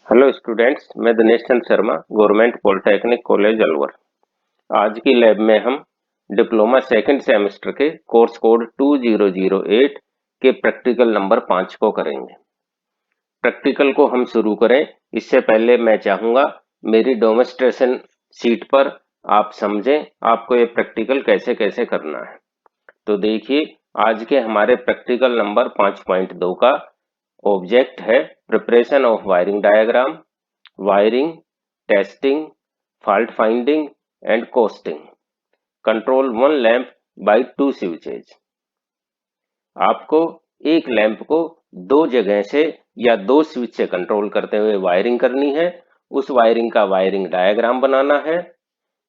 Hello students, मैं Dinesh Chand Sharma, government polytechnic college Alwar. आज की लैब में हम डिप्लोमा सेकंड सेमेस्टर के कोर्स कोड 2008 के प्रैक्टिकल नंबर 5 को करेंगे। प्रैक्टिकल को हम शुरू करें इससे पहले मैं चाहूंगा मेरी डेमोन्स्ट्रेशन शीट पर आप समझें आपको ये प्रैक्टिकल कैसे कैसे करना है। तो देखिए, आज के हमारे प्रैक्टिकल नंबर 5.2 का ऑब्जेक्ट है preparation of wiring diagram, wiring, testing, fault finding and costing. Control one lamp by two switches. आपको एक लैंप को दो जगह से या दो स्विच से कंट्रोल करते हुए वायरिंग करनी है। उस वायरिंग का वायरिंग डायग्राम बनाना है,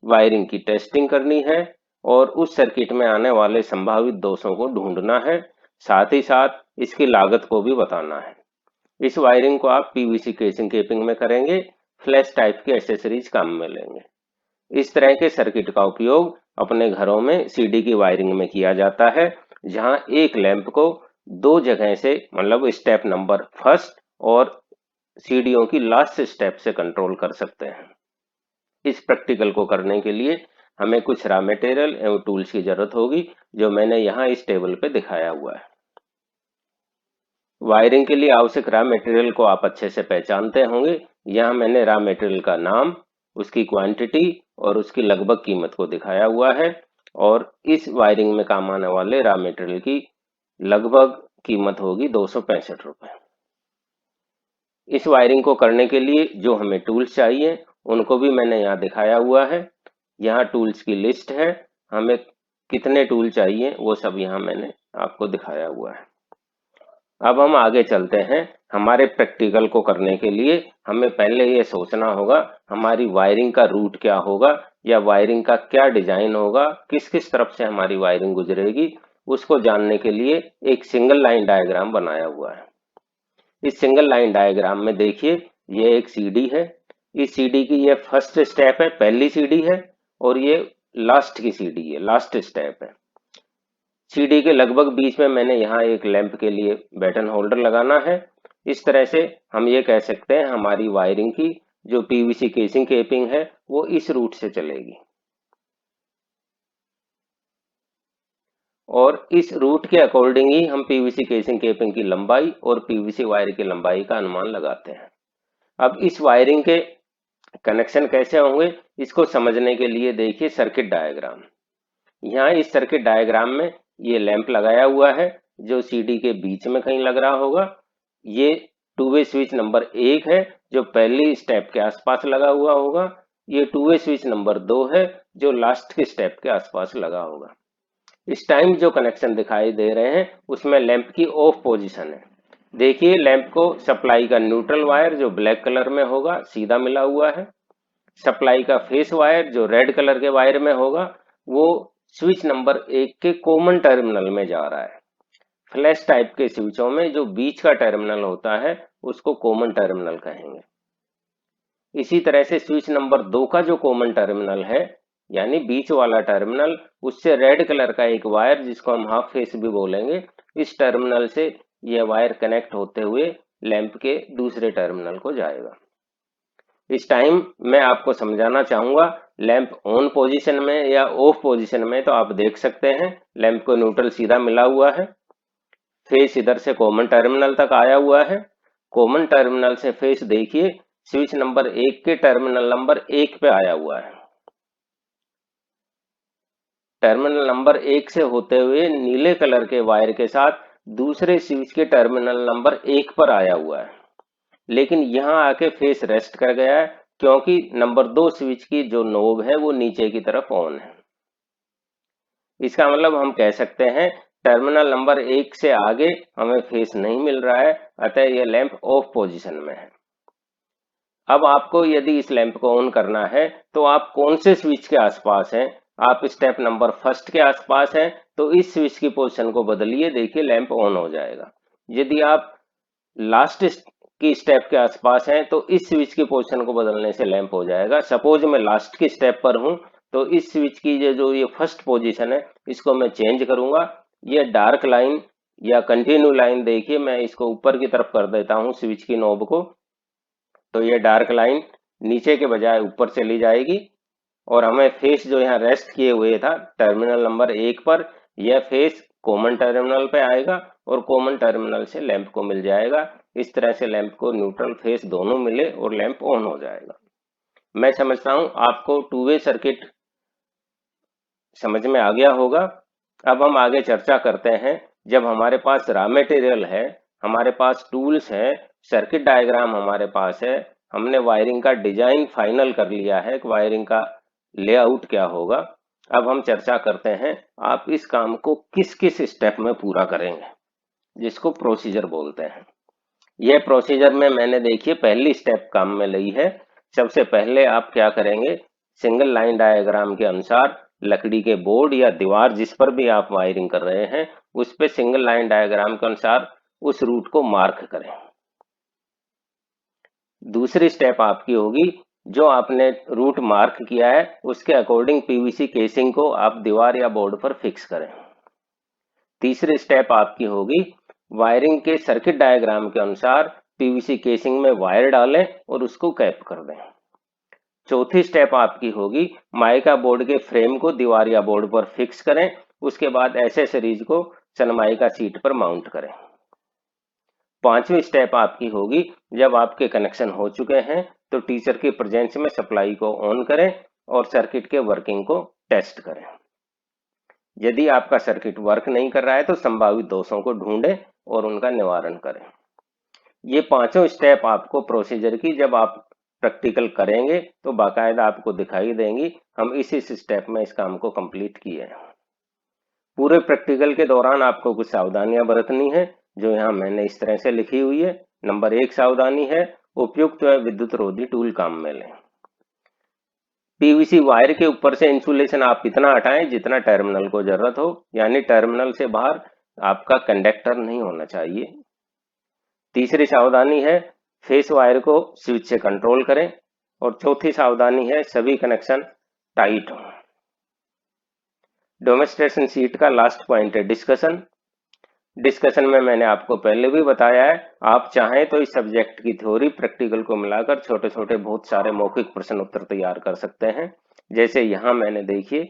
वायरिंग की टेस्टिंग करनी है और उस सर्किट में आने वाले संभावित दोषों को ढूंढना है। साथ ही साथ इसकी लागत को भी बताना है। इस वायरिंग को आप पीवीसी केसिंग केपिंग में करेंगे, फ्लैश टाइप के एसेसरीज काम में लेंगे। इस तरह के सर्किट का उपयोग अपने घरों में सीडी की वायरिंग में किया जाता है, जहां एक लैंप को दो जगह से मतलब स्टेप नंबर फर्स्ट और सीडीओ की लास्ट स्टेप से कंट्रोल कर सकते हैं। इस प्रैक्टिकल को करने के लिए हमें कुछ रॉ मटेरियल एवं टूल्स की जरूरत होगी, जो मैंने यहाँ इस टेबल पे दिखाया हुआ है। वायरिंग के लिए आवश्यक रॉ मटेरियल को आप अच्छे से पहचानते होंगे। यहाँ मैंने रॉ मटेरियल का नाम, उसकी क्वांटिटी और उसकी लगभग कीमत को दिखाया हुआ है और इस वायरिंग में काम आने वाले रॉ मटेरियल की लगभग कीमत होगी 265 रुपए। इस वायरिंग को करने के लिए जो हमें टूल्स चाहिए उनको भी मैंने यहाँ दिखाया हुआ है। यहाँ टूल्स की लिस्ट है, हमें कितने टूल चाहिए वो सब यहाँ मैंने आपको दिखाया हुआ है। अब हम आगे चलते हैं। हमारे प्रैक्टिकल को करने के लिए हमें पहले ये सोचना होगा हमारी वायरिंग का रूट क्या होगा या वायरिंग का क्या डिजाइन होगा, किस किस तरफ से हमारी वायरिंग गुजरेगी। उसको जानने के लिए एक सिंगल लाइन डायग्राम बनाया हुआ है। इस सिंगल लाइन डायग्राम में देखिए, ये एक सीडी है। इस सीडी की ये फर्स्ट स्टेप है, पहली सीडी है और ये लास्ट की सीडी है, लास्ट स्टेप है। सीडी के लगभग बीच में मैंने यहाँ एक लैंप के लिए बैटन होल्डर लगाना है। इस तरह से हम ये कह सकते हैं हमारी वायरिंग की जो पीवीसी केसिंग केपिंग है वो इस रूट से चलेगी और इस रूट के अकॉर्डिंग ही हम पीवीसी केसिंग केपिंग की लंबाई और पीवीसी वायर की लंबाई का अनुमान लगाते हैं। अब इस वायरिंग के कनेक्शन कैसे होंगे इसको समझने के लिए देखिए सर्किट डायग्राम। यहाँ इस सर्किट डायग्राम में ये लैंप लगाया हुआ है जो सीडी के बीच में कहीं लग रहा होगा। ये टू वे स्विच नंबर 1 है जो पहली स्टेप के आसपास लगा हुआ होगा। ये टू वे स्विच नंबर 2 है जो लास्ट के स्टेप के आसपास लगा होगा। इस टाइम जो कनेक्शन दिखाई दे रहे हैं उसमें लैंप की ऑफ पोजीशन है। देखिए, लैंप को सप्लाई का न्यूट्रल वायर जो ब्लैक कलर में होगा सीधा मिला हुआ है। सप्लाई का फेस वायर जो रेड कलर के वायर में होगा वो स्विच नंबर 1 के कॉमन टर्मिनल में जा रहा है। फ्लैश टाइप के स्विचों में जो बीच का टर्मिनल होता है उसको कॉमन टर्मिनल कहेंगे। इसी तरह से स्विच नंबर 2 का जो कॉमन टर्मिनल है यानी बीच वाला टर्मिनल, उससे रेड कलर का एक वायर जिसको हम हाफ फेस भी बोलेंगे, इस टर्मिनल से यह वायर कनेक्ट होते हुए लैंप के दूसरे टर्मिनल को जाएगा। इस टाइम मैं आपको समझाना चाहूंगा लैंप ऑन पोजीशन में या ऑफ पोजीशन में, तो आप देख सकते हैं लैंप को न्यूट्रल सीधा मिला हुआ है, फेस इधर से कॉमन टर्मिनल तक आया हुआ है। कॉमन टर्मिनल से फेस देखिए स्विच नंबर 1 के टर्मिनल नंबर 1 पे आया हुआ है। टर्मिनल नंबर 1 से होते हुए नीले कलर के वायर के साथ दूसरे स्विच के टर्मिनल नंबर 1 पर आया हुआ है, लेकिन यहां आके फेस रेस्ट कर गया है क्योंकि नंबर 2 स्विच की जो नोब है वो नीचे की तरफ ऑन है। इसका मतलब हम कह सकते हैं टर्मिनल नंबर 1 से आगे हमें फेस नहीं मिल रहा है, अतः यह लैंप ऑफ पोजीशन में है। अब आपको यदि इस लैंप को ऑन करना है तो आप कौन से स्विच के आसपास हैं। आप स्टेप नंबर फर्स्ट के आसपास हैं तो इस स्विच की पोजीशन को बदलिए, देखिए लैंप ऑन हो जाएगा। यदि आप लास्ट की स्टेप के आसपास हैं तो इस स्विच की पोजीशन को बदलने से लैंप हो जाएगा। सपोज मैं लास्ट की स्टेप पर हूं तो इस स्विच की जो ये फर्स्ट पोजीशन है इसको मैं चेंज करूंगा। ये डार्क लाइन या कंटिन्यू लाइन देखिए, मैं इसको ऊपर की तरफ कर देता हूं स्विच की नोब को, तो ये डार्क लाइन नीचे के बजाय ऊपर चली जाएगी और हमें फेस जो यहाँ रेस्ट किए हुए था टर्मिनल नंबर 1 पर, यह फेस कॉमन टर्मिनल पे आएगा और कॉमन टर्मिनल से लैंप को मिल जाएगा। इस तरह से लैंप को न्यूट्रल फेस दोनों मिले और लैंप ऑन हो जाएगा। मैं समझता हूं आपको टू वे सर्किट समझ में आ गया होगा। अब हम आगे चर्चा करते हैं। जब हमारे पास रॉ मटेरियल है, हमारे पास टूल्स हैं, सर्किट डायग्राम हमारे पास है, हमने वायरिंग का डिजाइन फाइनल कर लिया है कि वायरिंग का लेआउट क्या होगा। अब हम चर्चा करते हैं आप इस काम को किस किस स्टेप में पूरा करेंगे, जिसको प्रोसीजर बोलते हैं। यह प्रोसीजर में मैंने देखिए पहली स्टेप काम में ली है। सबसे पहले आप क्या करेंगे, सिंगल लाइन डायग्राम के अनुसार लकड़ी के बोर्ड या दीवार जिस पर भी आप वायरिंग कर रहे हैं उस पे सिंगल लाइन डायग्राम के अनुसार उस रूट को मार्क करें। दूसरी स्टेप आपकी होगी, जो आपने रूट मार्क किया है उसके अकॉर्डिंग पीवीसी केसिंग को आप दीवार या बोर्ड पर फिक्स करें। तीसरी स्टेप आपकी होगी, वायरिंग के सर्किट डायग्राम के अनुसार पीवीसी केसिंग में वायर डालें और उसको कैप कर दें। चौथी स्टेप आपकी होगी, माइका बोर्ड के फ्रेम को दीवार या बोर्ड पर फिक्स करें। उसके बाद एसेसरीज को सनमाइका सीट पर माउंट करें। पांचवी स्टेप आपकी होगी, जब आपके कनेक्शन हो चुके हैं तो टीचर की प्रेजेंस में सप्लाई को ऑन करें और सर्किट के वर्किंग को टेस्ट करें। यदि आपका सर्किट वर्क नहीं कर रहा है तो संभावित दोषों को ढूंढें और उनका निवारण करें। ये पांचों स्टेप आपको प्रोसीजर की जब आप प्रैक्टिकल करेंगे तो बाकायदा आपको दिखाई देंगी। हम इस स्टेप में इस काम को कंप्लीट किए हैं। पूरे प्रैक्टिकल के दौरान आपको कुछ सावधानियां बरतनी है जो यहाँ मैंने इस तरह से लिखी हुई है। नंबर 1 सावधानी है, उपयुक्त व विद्युत रोधी टूल काम में लें। पीवीसी वायर के ऊपर से इंसुलेशन आप इतना हटाएं जितना टर्मिनल को जरूरत हो, यानी टर्मिनल से बाहर आपका कंडक्टर नहीं होना चाहिए। तीसरी सावधानी है, फेस वायर को स्विच से कंट्रोल करें। और चौथी सावधानी है, सभी कनेक्शन टाइट हों। डेमोन्स्ट्रेशन शीट का लास्ट पॉइंट है डिस्कशन। डिस्कशन में मैंने आपको पहले भी बताया है, आप चाहें तो इस सब्जेक्ट की थ्योरी प्रैक्टिकल को मिलाकर छोटे छोटे बहुत सारे मौखिक प्रश्न उत्तर तैयार कर सकते हैं। जैसे यहाँ मैंने देखिए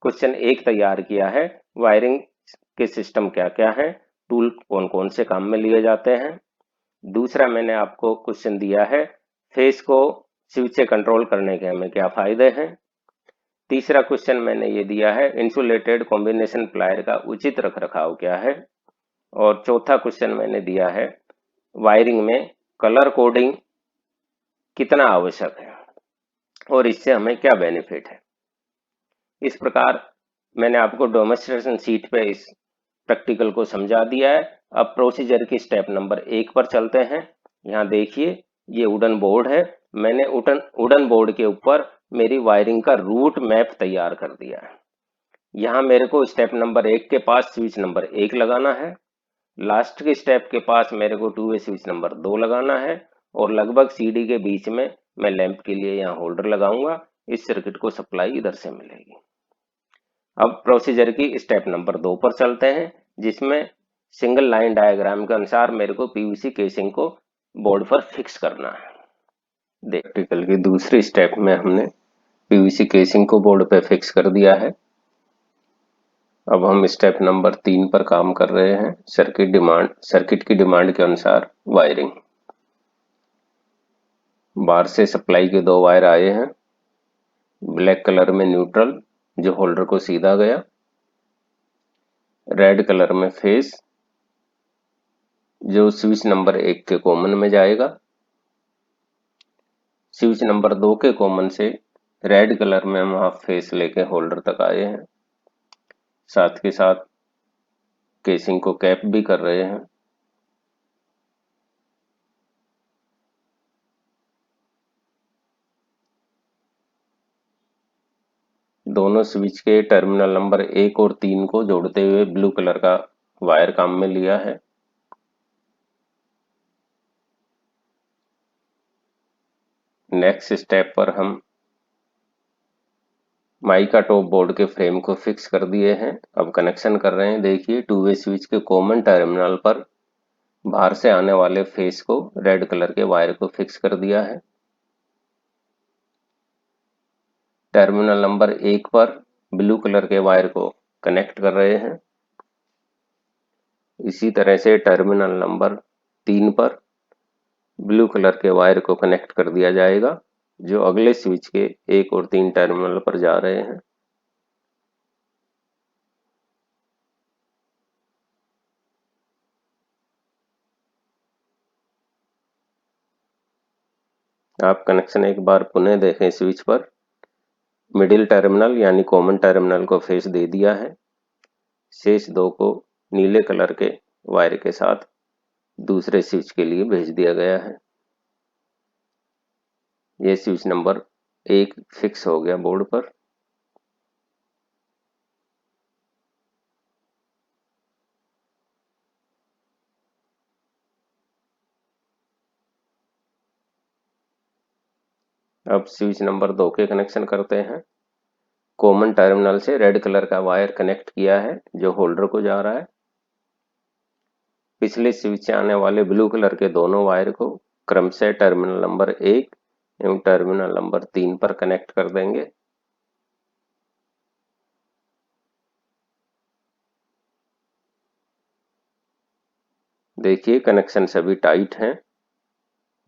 क्वेश्चन 1 तैयार किया है, वायरिंग के सिस्टम क्या क्या है, टूल कौन कौन से काम में लिए जाते हैं। दूसरा मैंने आपको क्वेश्चन दिया है, फेस को स्विच से कंट्रोल करने के हमें क्या फायदे हैं। तीसरा क्वेश्चन मैंने ये दिया है, इंसुलेटेड कॉम्बिनेशन प्लायर का उचित रखरखाव क्या है। और चौथा क्वेश्चन मैंने दिया है, वायरिंग में कलर कोडिंग कितना आवश्यक है और इससे हमें क्या बेनिफिट है। इस प्रकार मैंने आपको डेमोन्स्ट्रेशन शीट पे इस प्रैक्टिकल को समझा दिया है। अब प्रोसीजर की स्टेप नंबर 1 पर चलते हैं। यहाँ देखिए ये वुडन बोर्ड है, मैंने वुडन बोर्ड के ऊपर मेरी वायरिंग का रूट मैप तैयार कर दिया है। यहाँ मेरे को स्टेप नंबर 1 के पास स्विच नंबर 1 लगाना है, लास्ट के स्टेप के पास मेरे को 2 वे स्विच नंबर 2 लगाना है और लगभग सीडी के बीच में मैं लैंप के लिए यहाँ होल्डर लगाऊंगा। इस सर्किट को सप्लाई इधर से मिलेगी। अब प्रोसीजर की स्टेप नंबर 2 पर चलते हैं, जिसमें सिंगल लाइन डायग्राम के अनुसार मेरे को पीवीसी केसिंग को बोर्ड पर फिक्स करना है। प्रैक्टिकल की दूसरी स्टेप में हमने पीवीसी केसिंग को बोर्ड पे फिक्स कर दिया है। अब हम स्टेप नंबर 3 पर काम कर रहे हैं, सर्किट की डिमांड के अनुसार वायरिंग। बाहर से सप्लाई के 2 वायर आए हैं, ब्लैक कलर में न्यूट्रल जो होल्डर को सीधा गया, रेड कलर में फेस जो स्विच नंबर 1 के कॉमन में जाएगा। स्विच नंबर 2 के कॉमन से रेड कलर में हम हाफ फेस लेके होल्डर तक आए हैं, साथ के साथ केसिंग को कैप भी कर रहे हैं। दोनों स्विच के टर्मिनल नंबर 1 और 3 को जोड़ते हुए ब्लू कलर का वायर काम में लिया है। नेक्स्ट स्टेप पर हम माइका टॉप बोर्ड के फ्रेम को फिक्स कर दिए हैं। अब कनेक्शन कर रहे हैं। देखिए 2 वे स्विच के कॉमन टर्मिनल पर बाहर से आने वाले फेस को रेड कलर के वायर को फिक्स कर दिया है। टर्मिनल नंबर 1 पर ब्लू कलर के वायर को कनेक्ट कर रहे हैं। इसी तरह से टर्मिनल नंबर 3 पर ब्लू कलर के वायर को कनेक्ट कर दिया जाएगा, जो अगले स्विच के 1 और 3 टर्मिनल पर जा रहे हैं। आप कनेक्शन एक बार पुनः देखें। स्विच पर मिडिल टर्मिनल यानी कॉमन टर्मिनल को फेस दे दिया है। शेष 2 को नीले कलर के वायर के साथ दूसरे स्विच के लिए भेज दिया गया है। ये स्विच नंबर 1 फिक्स हो गया बोर्ड पर। अब स्विच नंबर 2 के कनेक्शन करते हैं। कॉमन टर्मिनल से रेड कलर का वायर कनेक्ट किया है, जो होल्डर को जा रहा है। पिछले स्विच से आने वाले ब्लू कलर के दोनों वायर को क्रमशः टर्मिनल नंबर 1 एवं टर्मिनल नंबर 3 पर कनेक्ट कर देंगे। देखिए कनेक्शन सभी टाइट हैं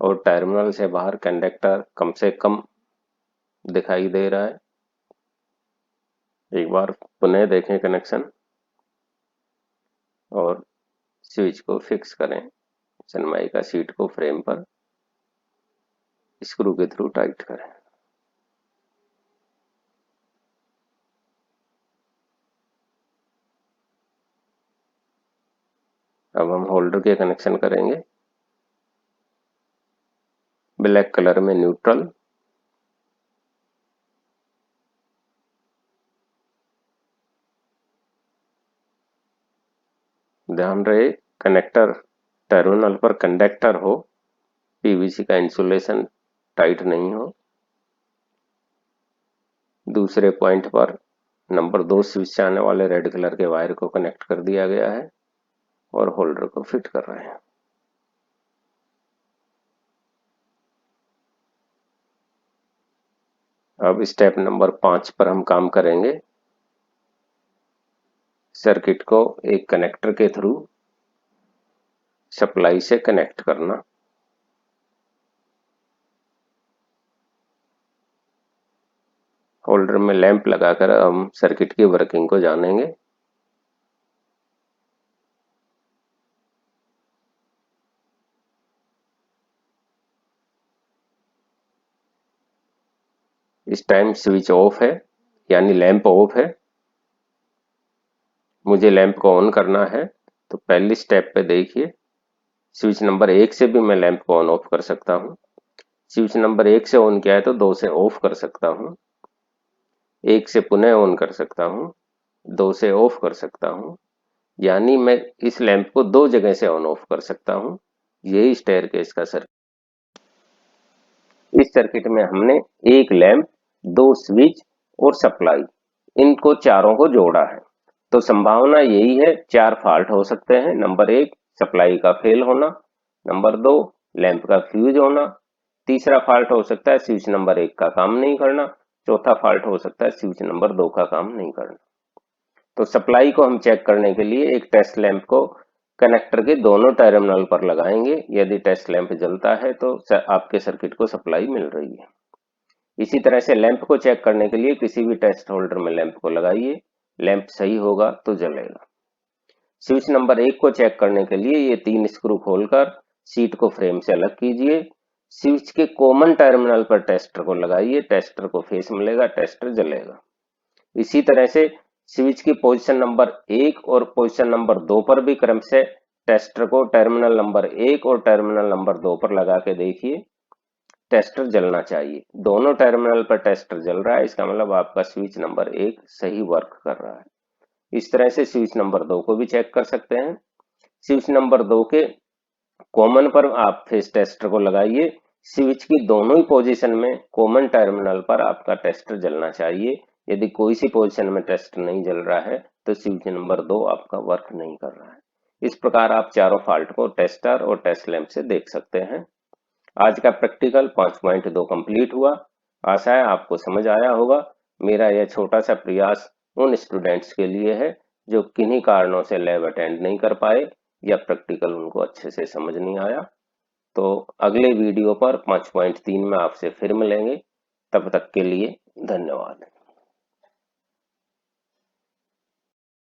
और टर्मिनल से बाहर कंडक्टर कम से कम दिखाई दे रहा है। एक बार पुनः देखें कनेक्शन और स्विच को फिक्स करें। सनमाइका शीट को फ्रेम पर स्क्रू के थ्रू टाइट करें। अब हम होल्डर के कनेक्शन करेंगे। ब्लैक कलर में न्यूट्रल, ध्यान रहे कनेक्टर टर्मिनल पर कंडक्टर हो, पीवीसी का इंसुलेशन टाइट नहीं हो। दूसरे पॉइंट पर नंबर 2 स्विच से आने वाले रेड कलर के वायर को कनेक्ट कर दिया गया है और होल्डर को फिट कर रहे हैं। अब स्टेप नंबर 5 पर हम काम करेंगे। सर्किट को एक कनेक्टर के थ्रू सप्लाई से कनेक्ट करना। होल्डर में लैंप लगाकर हम सर्किट की वर्किंग को जानेंगे। इस टाइम स्विच ऑफ है, यानी लैंप ऑफ है। मुझे लैंप को ऑन करना है, तो पहली स्टेप पे देखिए स्विच नंबर 1 से भी मैं लैंप को ऑन ऑफ कर सकता हूं। स्विच नंबर 1 से ऑन किया है तो 2 से ऑफ कर सकता हूं, 1 से पुनः ऑन कर सकता हूं, 2 से ऑफ कर सकता हूं। यानी मैं इस लैंप को 2 जगह से ऑन ऑफ कर सकता हूं। यही स्टेयरकेस का सर्किट। इस सर्किट में हमने एक लैंप, 2 स्विच और सप्लाई, इनको चारों को जोड़ा है। तो संभावना यही है 4 फॉल्ट हो सकते हैं। नंबर 1 सप्लाई का फेल होना, नंबर 2 लैंप का फ्यूज होना, तीसरा फॉल्ट हो सकता है स्विच नंबर 1 का काम नहीं करना, चौथा फॉल्ट हो सकता है स्विच नंबर 2 का काम नहीं करना। तो सप्लाई को हम चेक करने के लिए एक टेस्ट लैंप को कनेक्टर के दोनों टर्मिनल पर लगाएंगे। यदि टेस्ट लैंप जलता है तो आपके सर्किट को सप्लाई मिल रही है। इसी तरह से लैंप को चेक करने के लिए किसी भी टेस्ट होल्डर में लैंप को लगाइए, लैंप सही होगा तो जलेगा। स्विच नंबर 1 को चेक करने के लिए ये 3 स्क्रू खोलकर शीट को फ्रेम से अलग कीजिए। स्विच के कॉमन टर्मिनल पर टेस्टर को लगाइए, टेस्टर को फेस मिलेगा, टेस्टर जलेगा। इसी तरह से स्विच की पोजीशन नंबर 1 और पोजीशन नंबर 2 पर भी क्रमशः टेस्टर को टर्मिनल नंबर 1 और टर्मिनल नंबर 2 पर लगा के देखिए, टेस्टर जलना चाहिए। दोनों टर्मिनल पर टेस्टर जल रहा है, इसका मतलब आपका स्विच नंबर 1 सही वर्क कर रहा है। इस तरह से स्विच नंबर 2 को भी चेक कर सकते हैं। स्विच नंबर 2 के कॉमन पर आप फेस टेस्टर को लगाइए। स्विच की दोनों ही पोजीशन में कॉमन टर्मिनल पर आपका टेस्टर जलना चाहिए। यदि कोई सी पोजीशन में टेस्टर नहीं जल रहा है तो स्विच नंबर 2 आपका वर्क नहीं कर रहा है। इस प्रकार आप चारों फॉल्ट को टेस्टर और टेस्ट लैंप से देख सकते हैं। आज का प्रैक्टिकल 5.2 कंप्लीट हुआ। आशा है आपको समझ आया होगा। मेरा यह छोटा सा प्रयास उन स्टूडेंट्स के लिए है जो किन्हीं कारणों से लैब अटेंड नहीं कर पाए या प्रैक्टिकल उनको अच्छे से समझ नहीं आया। तो अगले वीडियो पर 5.3 में आपसे फिर मिलेंगे। तब तक के लिए धन्यवाद।